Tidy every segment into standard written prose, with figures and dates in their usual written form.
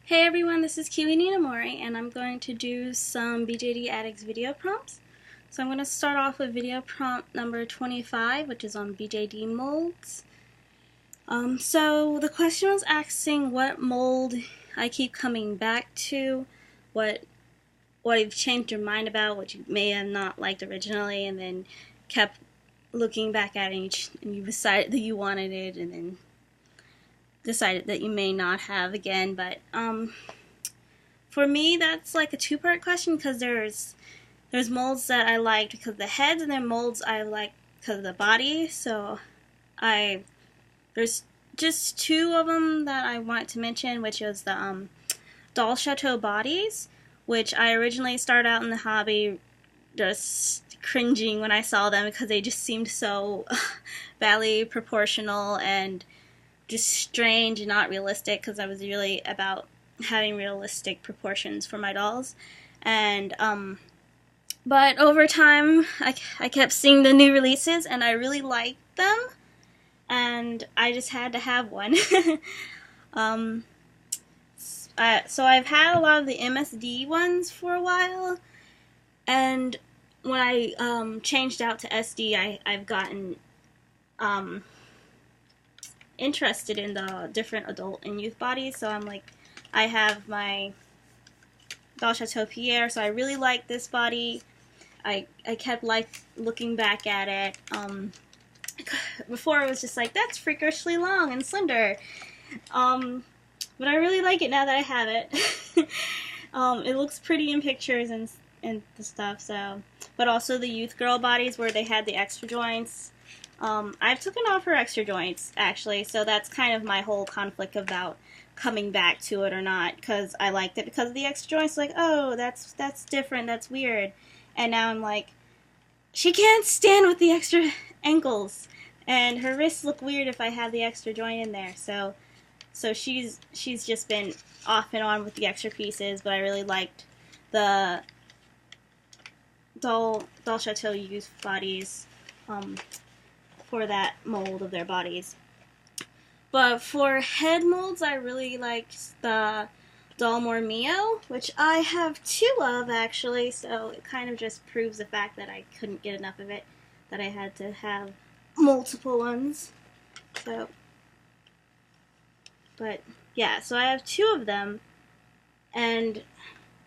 Hey everyone, this is Kiwi Ninamori, and I'm going to do some BJD Addicts video prompts. So I'm going to start off with video prompt number 25, which is on BJD molds. So the question was asking what mold I keep coming back to, what you've changed your mind about, what you may have not liked originally, and then kept looking back at it and you decided that you wanted it, and then decided that you may not have again. But for me, that's like a two-part question, because there's molds that I liked because of the heads, and then molds I like because of the body. So there's just two of them that I want to mention, which is the Doll Chateau bodies, which I originally started out in the hobby just cringing when I saw them because they just seemed so badly proportional and just strange and not realistic, because I was really about having realistic proportions for my dolls. And but over time I kept seeing the new releases and I really liked them, and I just had to have one. So I've had a lot of the MSD ones for a while, and when I changed out to SD, I've gotten interested in the different adult and youth bodies. So I'm like, I have my Doll Chateau Pierre, so I really like this body. I kept looking back at it. Before it was just like, that's freakishly long and slender. But I really like it now that I have it. It looks pretty in pictures and the stuff. So, but also the youth girl bodies where they had the extra joints. I've taken off her extra joints, actually, so that's kind of my whole conflict about coming back to it or not, because I liked it because of the extra joints. Like, oh, that's different, that's weird. And now I'm like, she can't stand with the extra ankles, and her wrists look weird if I have the extra joint in there. So she's just been off and on with the extra pieces, but I really liked the Doll Chateau youth bodies. For that mold of their bodies. But for head molds, I really liked the Dalmor Mio, which I have two of, actually, so it kind of just proves the fact that I couldn't get enough of it, that I had to have multiple ones. So, but yeah, so I have two of them, and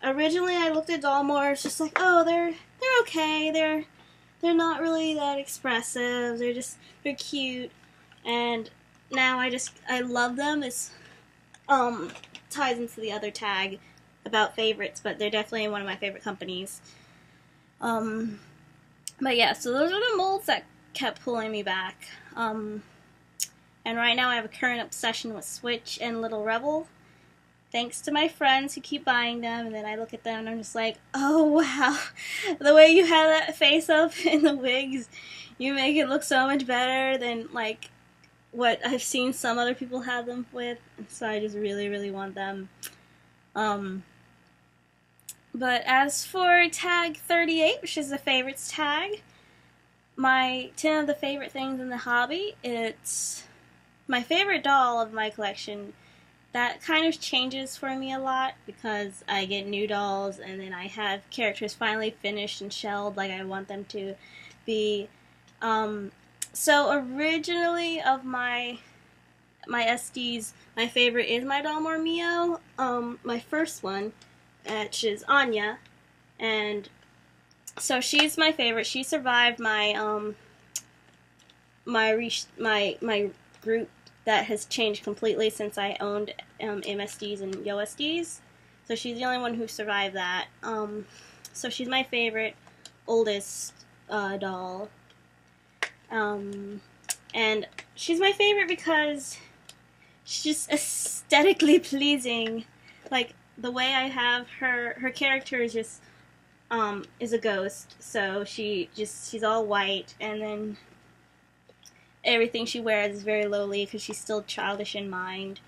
originally I looked at Dalmor, it's just like, oh, they're okay, they're not really that expressive. They're cute, and now I love them. It's ties into the other tag about favorites, but they're definitely one of my favorite companies. But yeah, so those are the molds that kept pulling me back. And right now I have a current obsession with Switch and Little Rebel, thanks to my friends who keep buying them, and then I look at them and I'm just like, oh wow, the way you have that face up in the wigs, you make it look so much better than like what I've seen some other people have them with, so I just really, really want them. But as for tag 38, which is the favorites tag, my 10 of the favorite things in the hobby, it's my favorite doll of my collection. That kind of changes for me a lot because I get new dolls and then I have characters finally finished and shelled like I want them to be. So originally of my SDs, my favorite is my Dalmor Mio, my first one, which is Anya, and so she's my favorite. She survived my my group that has changed completely since I owned MSDs and YoSDs. So she's the only one who survived that. So she's my favorite, oldest doll. And she's my favorite because she's just aesthetically pleasing. Like, the way I have her character is just, is a ghost. So she's all white, and then everything she wears is very lowly because she's still childish in mind.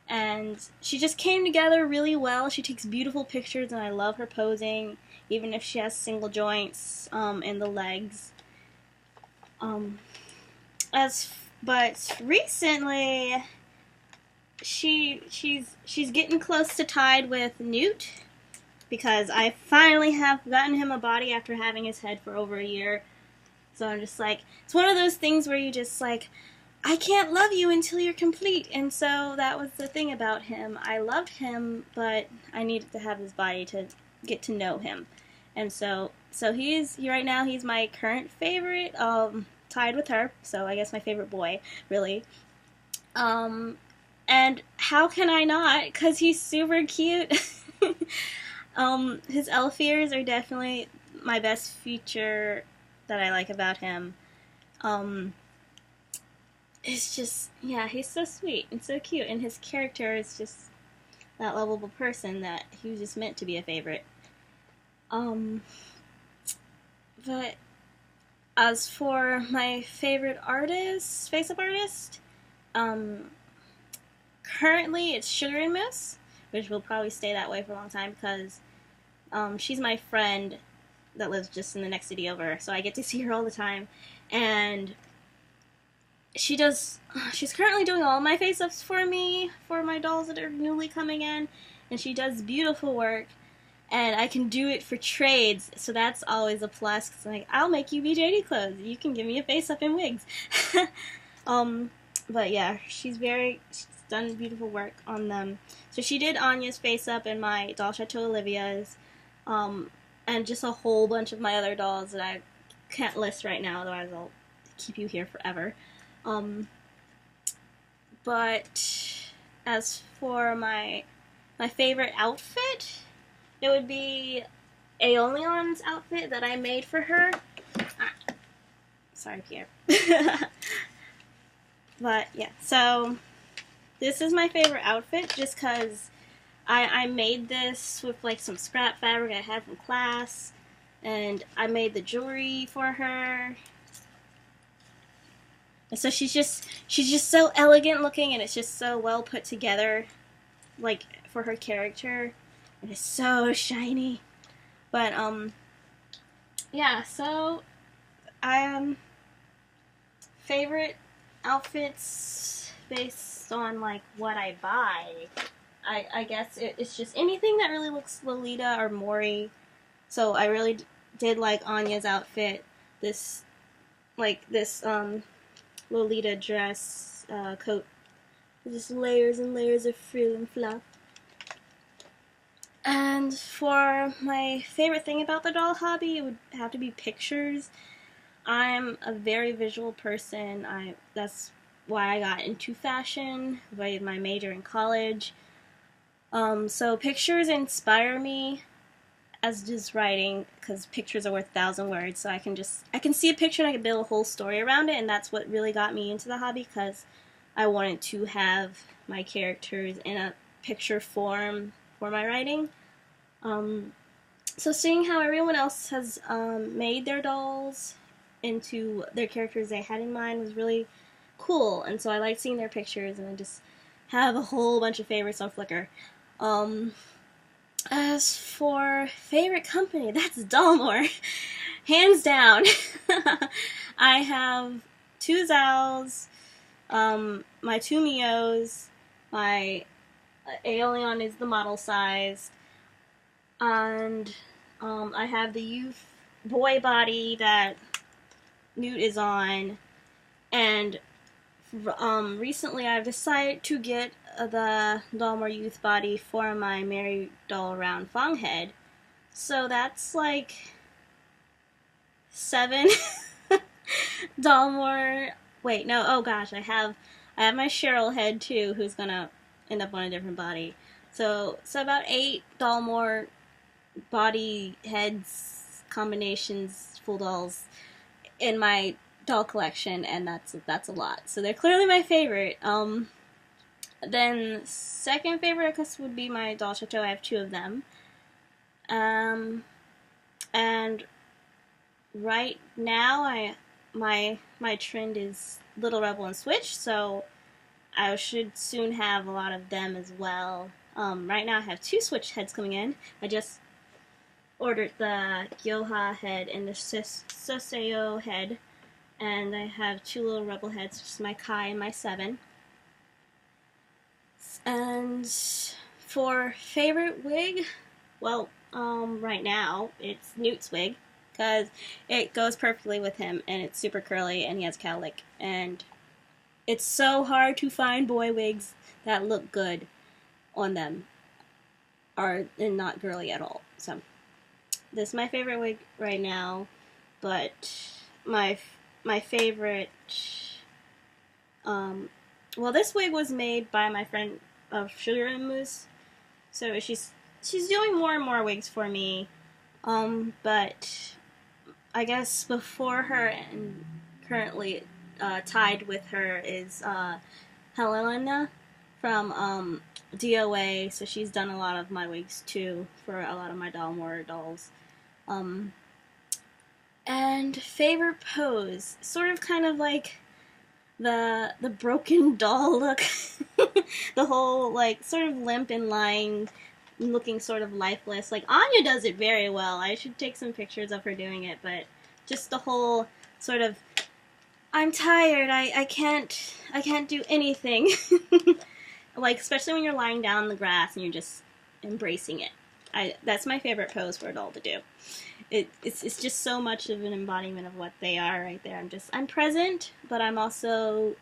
And she just came together really well. She takes beautiful pictures and I love her posing, even if she has single joints in the legs. But recently she's getting close to tied with Newt because I finally have gotten him a body after having his head for over a year. So I'm just like, it's one of those things where you just like, I can't love you until you're complete. And so that was the thing about him. I loved him, but I needed to have his body to get to know him. And so right now he's my current favorite, tied with her. So I guess my favorite boy, really. And how can I not? Because he's super cute. His elf ears are definitely my best feature that I like about him. It's just, yeah, he's so sweet and so cute, and his character is just that lovable person that he was just meant to be a favorite. But as for my favorite artist, face-up artist, currently it's Sugar and Moose, which will probably stay that way for a long time because she's my friend that lives just in the next city over, so I get to see her all the time. And she's currently doing all my face-ups for me, for my dolls that are newly coming in, and she does beautiful work, and I can do it for trades, so that's always a plus, because like, I'll make you BJD clothes, you can give me a face-up and wigs. But yeah, she's done beautiful work on them. So she did Anya's face-up and my doll Chateau Olivia's, and just a whole bunch of my other dolls that I can't list right now, otherwise I'll keep you here forever. But as for my favorite outfit, it would be Aeolion's outfit that I made for her. Sorry, Pierre. But yeah, so this is my favorite outfit just because I made this with like some scrap fabric I had from class, and I made the jewelry for her. And so she's just so elegant looking, and it's just so well put together, like for her character. And it's so shiny. But yeah, so favorite outfits based on like what I buy. I guess it's just anything that really looks Lolita or Mori. So I really did like Anya's outfit. This Lolita dress coat. Just layers and layers of frill and fluff. And for my favorite thing about the doll hobby, it would have to be pictures. I'm a very visual person. That's why I got into fashion, by my major in college. So pictures inspire me, as does writing, because pictures are worth 1,000 words. So I can see a picture and I can build a whole story around it, and that's what really got me into the hobby, because I wanted to have my characters in a picture form for my writing. So seeing how everyone else has made their dolls into their characters they had in mind was really cool, and so I like seeing their pictures, and I just have a whole bunch of favorites on Flickr. As for favorite company, that's Dalmore. Hands down. I have 2 Zals, my 2 Mios, my Aeolion is the model size, and I have the youth boy body that Newt is on, and recently I've decided to get the Dalmore youth body for my Mary Doll Round Fong head. So that's like 7 Dalmore. Wait, no. Oh gosh, I have my Cheryl head too, who's gonna end up on a different body. So about 8 Dalmore body heads combinations, full dolls in my doll collection, and that's a lot. So they're clearly my favorite. Then second favorite, I guess, would be my doll Chateau. I have 2 of them. And right now, my trend is Little Rebel and Switch, so I should soon have a lot of them as well. Right now I have 2 Switch heads coming in. I just ordered the Gyoha head and the Soseo head, and I have 2 Little Rebel heads, which is my Kai and my 7. And for favorite wig, well, right now it's Newt's wig because it goes perfectly with him and it's super curly and he has cowlick, and it's so hard to find boy wigs that look good on them and not girly at all. So this is my favorite wig right now, but my favorite, well, this wig was made by my friend of Sugar and Mousse, so she's doing more and more wigs for me, but I guess before her and currently tied with her is Helena from DOA, so she's done a lot of my wigs too for a lot of my Dalmore dolls. And favorite pose, sort of kind of like the broken doll look. The whole like sort of limp and lying, looking sort of lifeless. Like Anya does it very well. I should take some pictures of her doing it, but just the whole sort of I'm tired, I can't do anything. Like especially when you're lying down in the grass and you're just embracing it. That's my favorite pose for a doll to do. It's just so much of an embodiment of what they are right there. I'm present, but I'm also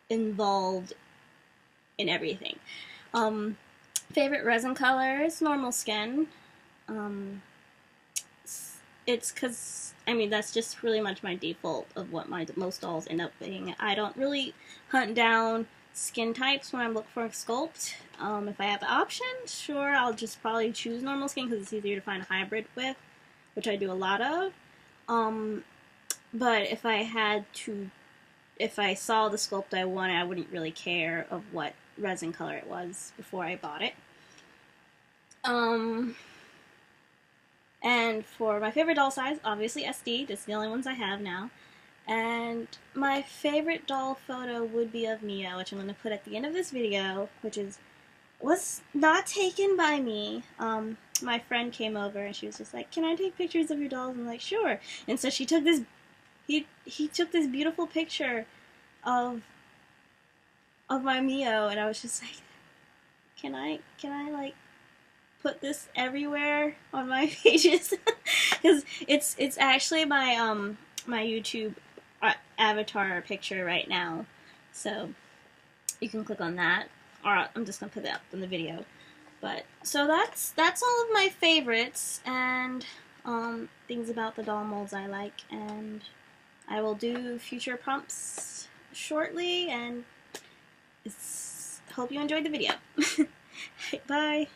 involved in everything. Favorite resin colors, normal skin. It's because, I mean, that's just really much my default of what most dolls end up being. I don't really hunt down skin types when I look for a sculpt. If I have the option, sure, I'll just probably choose normal skin because it's easier to find a hybrid with, which I do a lot of. But if I saw the sculpt I wanted, I wouldn't really care of what resin color it was before I bought it. And for my favorite doll size, obviously SD. That's the only ones I have now. And my favorite doll photo would be of Mia, which I'm going to put at the end of this video, which was not taken by me. My friend came over and she was just like, "Can I take pictures of your dolls?" I'm like, "Sure." And so she took this, he took this beautiful picture of my Mio, and I was just like, can I like put this everywhere on my pages? Because it's actually my my YouTube avatar picture right now, so you can click on that, or I'm just gonna put that up in the video. But so that's all of my favorites and things about the doll molds I like, and I will do future prompts shortly, and hope you enjoyed the video. Bye.